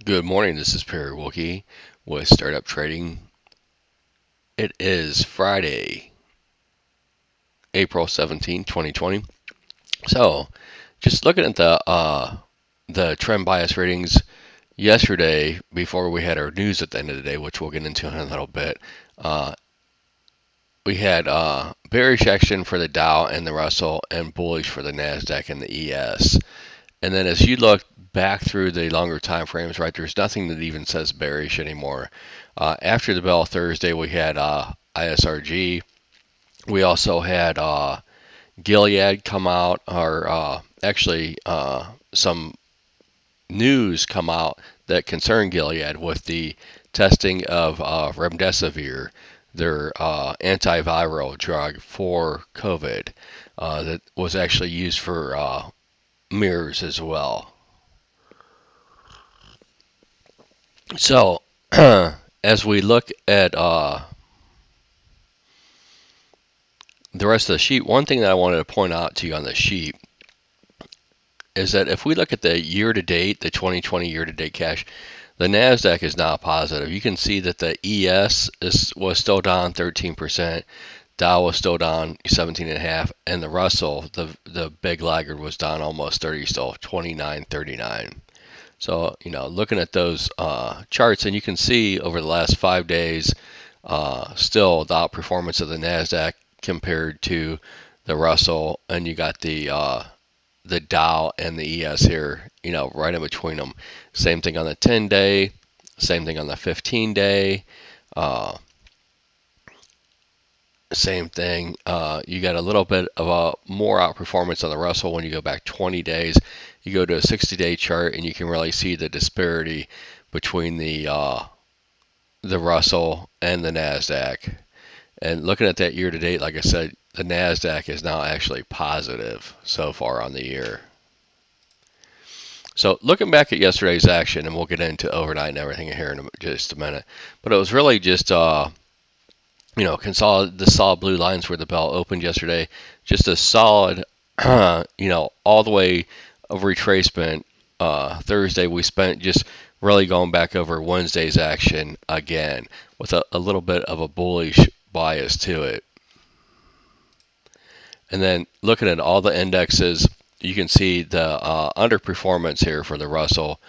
Good morning, this is Wilkey with Startup Trading. It is Friday, April 17, 2020. So, just looking at the trend bias ratings yesterday before we had our news at the end of the day, which we'll get into in a little bit. Uh, we had bearish action for the Dow and the Russell and bullish for the Nasdaq and the ES. And then as you look back through the longer time frames, right, there's nothing that even says bearish anymore. After the bell Thursday, we had ISRG. We also had Gilead come out, or actually some news come out that concern Gilead with the testing of remdesivir, their antiviral drug for COVID, that was actually used for mirrors as well. So, as we look at the rest of the sheet, one thing that I wanted to point out to you on the sheet is that if we look at the year-to-date, the 2020 year-to-date cash, the Nasdaq is now positive. You can see that the ES was still down 13%, Dow was still down 17.5%, and the Russell, the big laggard, was down almost 30, still 29.39. So, looking at those charts, and you can see over the last 5 days, still the outperformance of the Nasdaq compared to the Russell, and you got the Dow and the ES here, right in between them. Same thing on the 10-day, same thing on the 15-day. Same thing. You got a little bit of a more outperformance on the Russell when you go back 20 days. You go to a 60-day chart, and you can really see the disparity between the Russell and the Nasdaq. And looking at that year to date, like I said, the Nasdaq is now actually positive so far on the year. So looking back at yesterday's action, and we'll get into overnight and everything here in just a minute, but it was really just the solid blue lines where the bell opened yesterday. Just a solid, all the way of retracement. Thursday we spent just really going back over Wednesday's action again with a little bit of a bullish bias to it. And then looking at all the indexes, you can see the underperformance here for the Russell.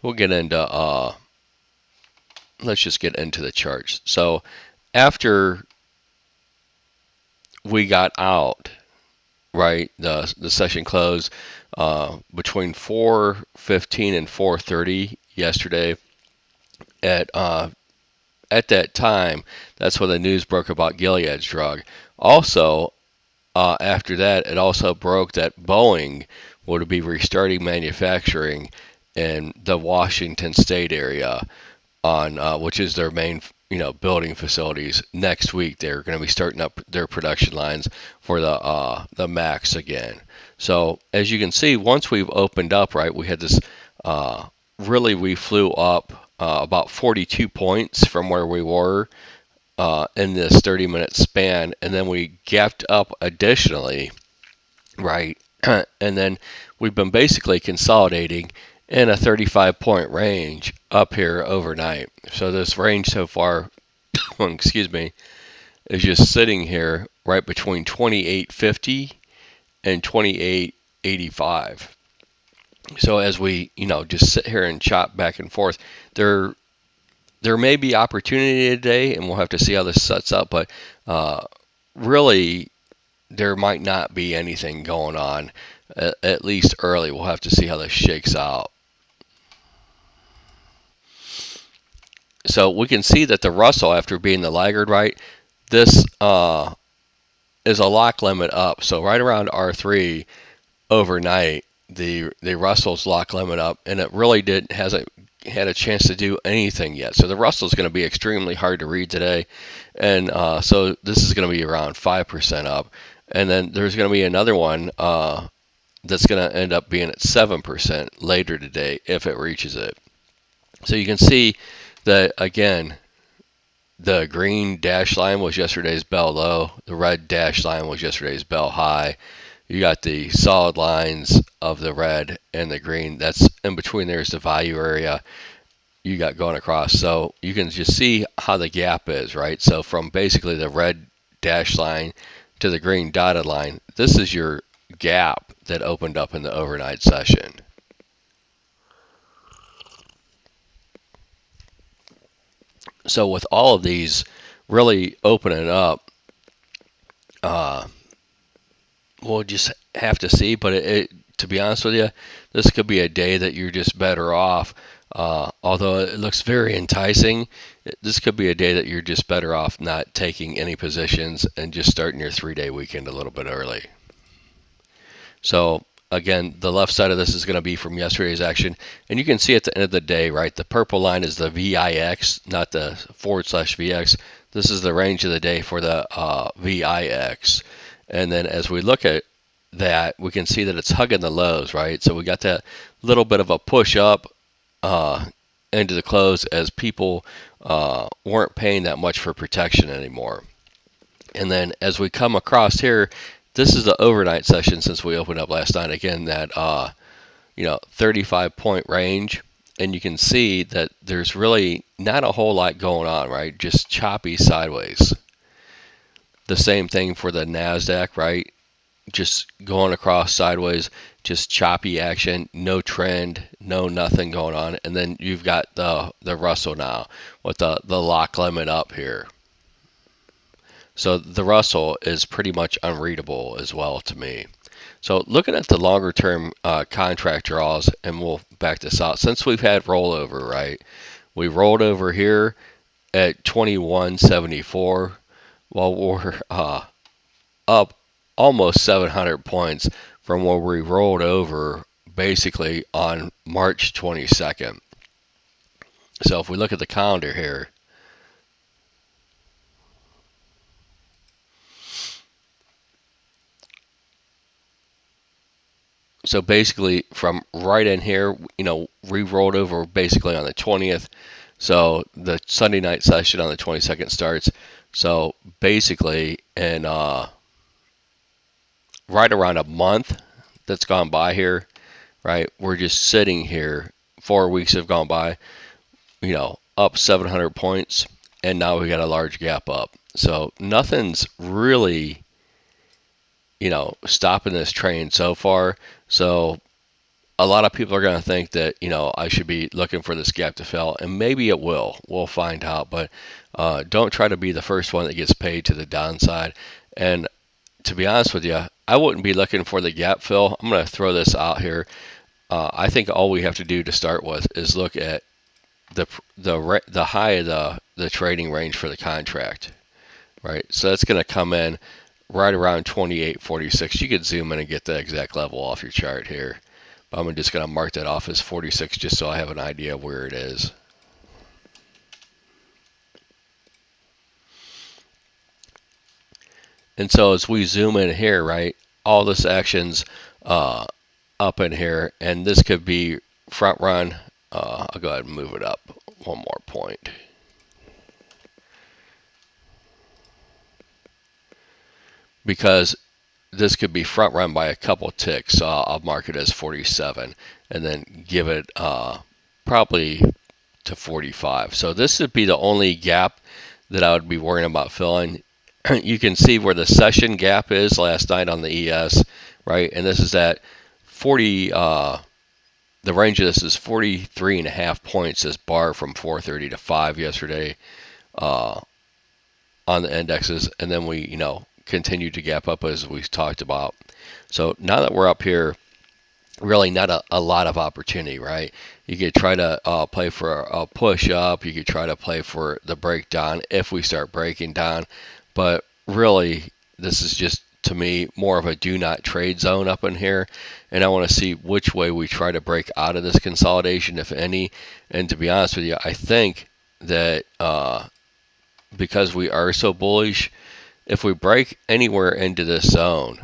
We'll get into let's just get into the charts. So after we got out, right, the session closed between 4:15 and 4:30 yesterday. At that time, that's when the news broke about Gilead's drug. Also, after that, it also broke that Boeing would be restarting manufacturing in the Washington State area, on which is their main building facilities. Next week they're going to be starting up their production lines for the Max again. So as you can see, once we've opened up, right, we had this really, we flew up about 42 points from where we were in this 30-minute span, and then we gapped up additionally, right, and then we've been basically consolidating in a 35-point range up here overnight. So this range so far, excuse me, is just sitting here right between 28.50 and 28.85. So as we, just sit here and chop back and forth, there may be opportunity today, and we'll have to see how this sets up. But really, there might not be anything going on, at least early. We'll have to see how this shakes out. So we can see that the Russell, after being the laggard, right, this is a lock limit up. So right around R3 overnight, the Russell's lock limit up, and it really hasn't had a chance to do anything yet. So the Russell's going to be extremely hard to read today, and so this is going to be around 5% up, and then there's going to be another one that's going to end up being at 7% later today if it reaches it. So you can see that again. The green dash line was yesterday's bell low. The red dash line was yesterday's bell high. You got the solid lines of the red and the green. That's in between. There's the value area you got going across. So you can just see how the gap is, right? So from basically the red dashed line to the green dotted line, this is your gap that opened up in the overnight session. So with all of these really opening up, uh, we'll just have to see. But to be honest with you, this could be a day that you're just better off. Although it looks very enticing, this could be a day that you're just better off not taking any positions and just starting your 3-day weekend a little bit early. So again, the left side of this is going to be from yesterday's action, and you can see at the end of the day, right, the purple line is the VIX, not the /VX. This is the range of the day for the VIX. And then as we look at that, we can see that it's hugging the lows, right? So we got that little bit of a push up into the close as people weren't paying that much for protection anymore. And then as we come across here, this is the overnight session since we opened up last night. Again, that 35-point range, and you can see that there's really not a whole lot going on, right? Just choppy sideways. The same thing for the NASDAQ, right? Just going across sideways, just choppy action, no trend, no nothing going on. And then you've got the Russell now with the lock limit up here. So the Russell is pretty much unreadable as well to me. So looking at the longer term contract draws, and we'll back this out. Since we've had rollover, right? We rolled over here at 2174 while we're up almost 700 points from where we rolled over basically on March 22nd. So if we look at the calendar here, so basically from right in here, we rolled over basically on the 20th. So the Sunday night session on the 22nd starts. So basically, in right around a month that's gone by here, right? We're just sitting here. 4 weeks have gone by, up 700 points, and now we got a large gap up. So nothing's really, stopping this train so far. So a lot of people are going to think that, I should be looking for this gap to fill, and maybe it will. We'll find out, but don't try to be the first one that gets paid to the downside. And to be honest with you, I wouldn't be looking for the gap fill. I'm going to throw this out here. I think all we have to do to start with is look at the high of the trading range for the contract, right? So that's going to come in right around 28.46. You could zoom in and get the exact level off your chart here. But I'm just going to mark that off as 46 just so I have an idea of where it is. And so as we zoom in here, right, all this action's up in here, and this could be front run. I'll go ahead and move it up one more point. Because this could be front run by a couple ticks, so I'll mark it as 47 and then give it probably to 45. So this would be the only gap that I would be worrying about filling. You can see where the session gap is last night on the ES, right? And this is at 40. The range of this is 43.5 points. This bar from 4:30 to 5 yesterday on the indexes, and then we continue to gap up as we talked about. So now that we're up here, really not a lot of opportunity, right? You could try to play for a push up. You could try to play for the breakdown if we start breaking down. But really, this is just, to me, more of a do not trade zone up in here. And I want to see which way we try to break out of this consolidation, if any. And to be honest with you, I think that because we are so bullish, if we break anywhere into this zone,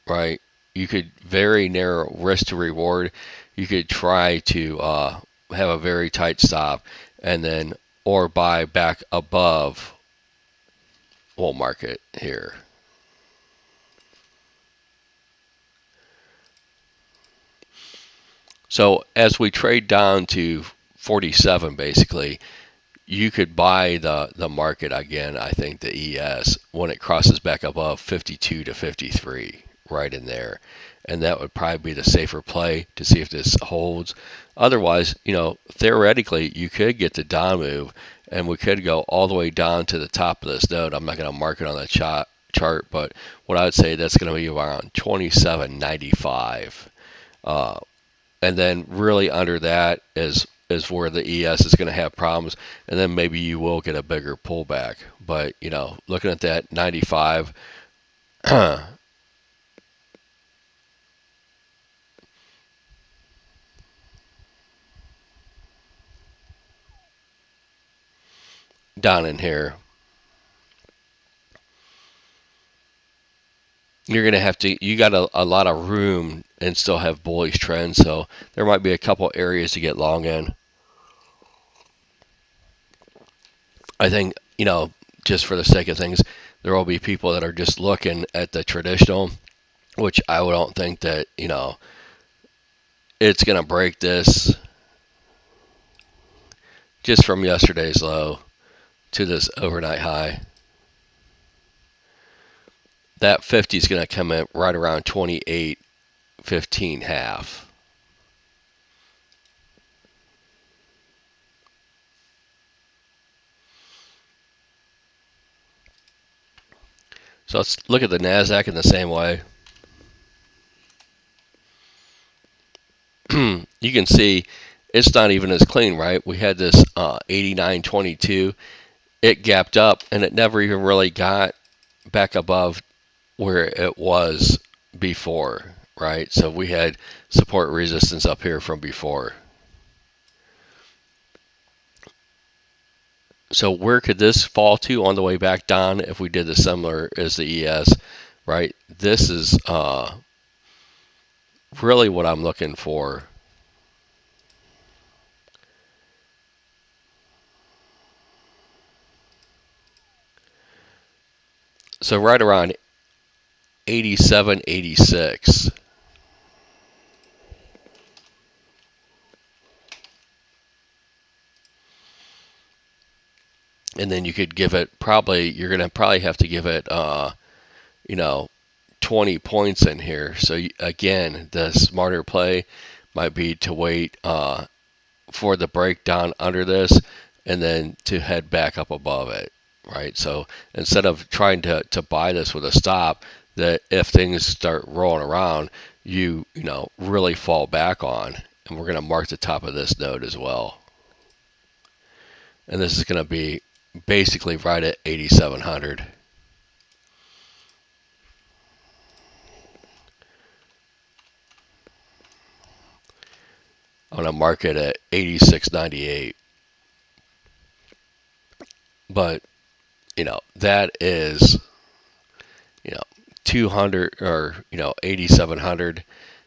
right, you could very narrow risk to reward. You could try to have a very tight stop and then or buy back above. We'll mark it here. So as we trade down to 47, basically, you could buy the market again. I think the ES when it crosses back above 52 to 53, right in there, and that would probably be the safer play to see if this holds. Otherwise, theoretically, you could get the down move, and we could go all the way down to the top of this node. I'm not going to mark it on the chart, but what I would say that's going to be around 27.95. And then really under that is where the ES is going to have problems, and then maybe you will get a bigger pullback. But looking at that 95, down in here, you're going to have to. You got a lot of room and still have bullish trends, so there might be a couple areas to get long in. I think just for the sake of things, there will be people that are just looking at the traditional, which I don't think that it's going to break this just from yesterday's low to this overnight high. That 50 is going to come in right around 28.15 half. So let's look at the NASDAQ in the same way. You can see it's not even as clean, right? We had this 89.22. It gapped up, and it never even really got back above where it was before, right? So we had support resistance up here from before. So where could this fall to on the way back down if we did the similar as the ES, right? This is really what I'm looking for. So right around 87, 86. And then you could give it you're going to probably have to give it, 20 points in here. So again, the smarter play might be to wait for the breakdown under this and then to head back up above it, right? So instead of trying to buy this with a stop, that if things start rolling around, you really fall back on. And we're going to mark the top of this node as well. And this is going to be basically right at 8,700. I'm going to mark it at 86.98. But, that is, 200 or, 8,700.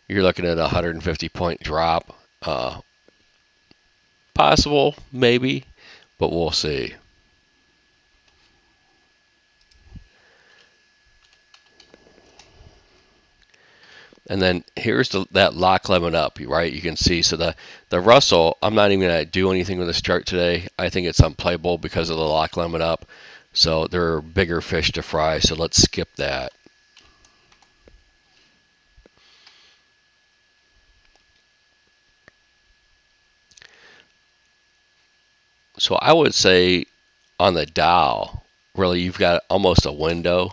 You're looking at a 150 point drop. Possible, maybe, but we'll see. And then here's that lock limit up, right? You can see, so the Russell, I'm not even going to do anything with this chart today. I think it's unplayable because of the lock limit up. So there are bigger fish to fry, so let's skip that. So I would say on the Dow, really you've got almost a window.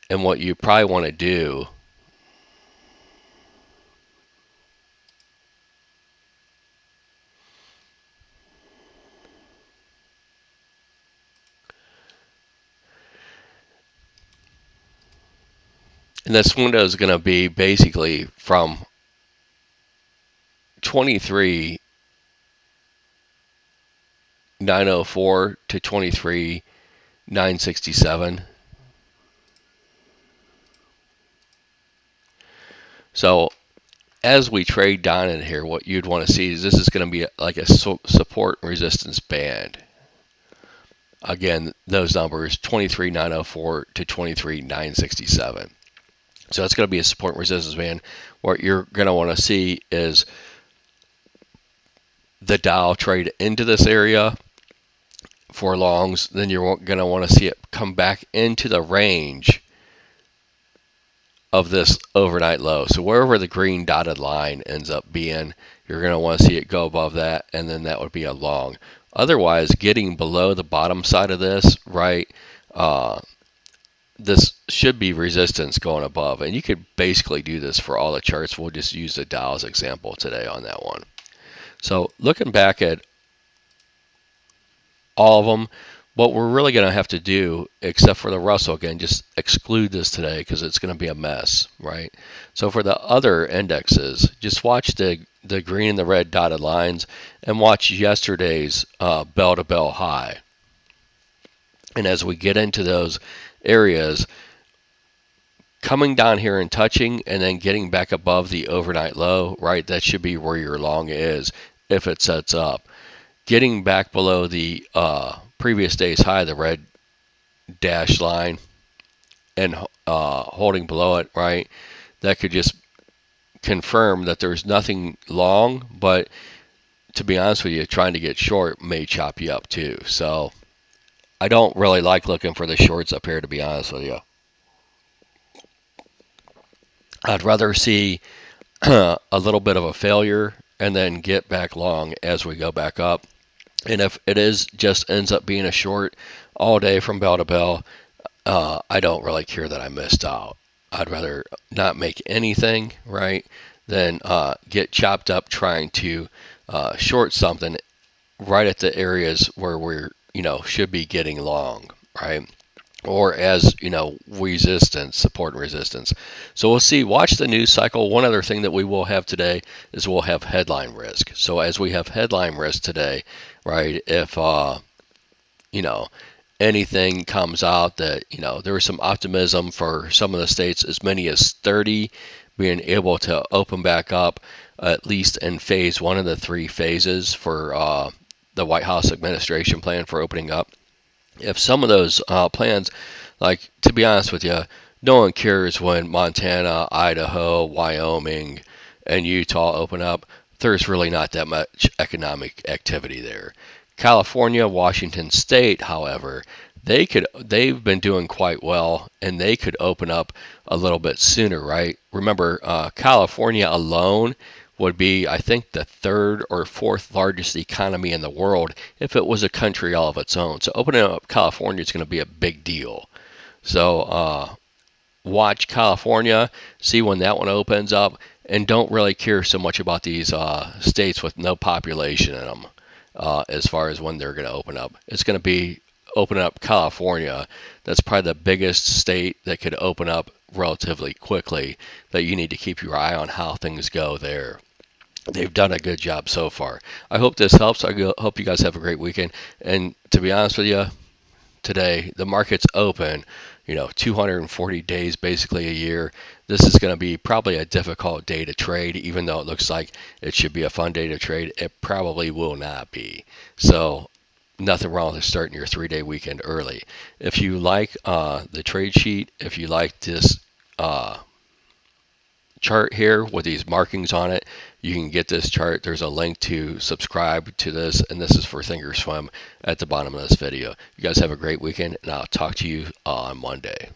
And what you probably want to do and this window is going to be basically from 23,904 to 23,967. So as we trade down in here, what you'd want to see is this is going to be like a support and resistance band. Again, those numbers 23,904 to 23,967. So that's going to be a support and resistance band. What you're going to want to see is the Dow trade into this area for longs. Then you're going to want to see it come back into the range of this overnight low. So wherever the green dotted line ends up being, you're going to want to see it go above that, and then that would be a long. Otherwise, getting below the bottom side of this, right, this should be resistance going above. And you could basically do this for all the charts. We'll just use the Dow as example today on that one. So looking back at all of them, what we're really going to have to do, except for the Russell, again, just exclude this today because it's going to be a mess, right? So for the other indexes, just watch the green and the red dotted lines and watch yesterday's bell-to-bell high. And as we get into those areas, coming down here and touching and then getting back above the overnight low, right, that should be where your long is if it sets up. Getting back below the previous day's high, the red dash line, and holding below it, right, that could just confirm that there's nothing long, but to be honest with you, trying to get short may chop you up too. So I don't really like looking for the shorts up here, to be honest with you. I'd rather see a little bit of a failure and then get back long as we go back up. And if it is just ends up being a short all day from bell to bell, I don't really care that I missed out. I'd rather not make anything, right, than get chopped up trying to short something right at the areas where we're, should be getting long, right? Or as, resistance, support and resistance. So we'll see. Watch the news cycle. One other thing that we will have today is we'll have headline risk. So as we have headline risk today, right, if, anything comes out that, there was some optimism for some of the states, as many as 30 being able to open back up, at least in phase one of the three phases for the White House administration plan for opening up. If some of those plans, like, to be honest with you, no one cares when Montana, Idaho, Wyoming, and Utah open up. There's really not that much economic activity there. California, Washington State, however, they've been doing quite well, and they could open up a little bit sooner, right? Remember, California alone would be, I think, the third or fourth largest economy in the world if it was a country all of its own. So opening up California is going to be a big deal. So watch California, see when that one opens up, and don't really care so much about these states with no population in them as far as when they're going to open up. It's going to be opening up California. That's probably the biggest state that could open up relatively quickly, that you need to keep your eye on how things go there. They've done a good job so far. I hope this helps. I hope you guys have a great weekend. And to be honest with you, today the market's open, 240 days, basically a year. This is going to be probably a difficult day to trade, even though it looks like it should be a fun day to trade. It probably will not be. So nothing wrong with starting your 3-day weekend early. If you like the trade sheet, if you like this chart here with these markings on it, you can get this chart. There's a link to subscribe to this, and this is for Thinkorswim at the bottom of this video. You guys have a great weekend, and I'll talk to you on Monday.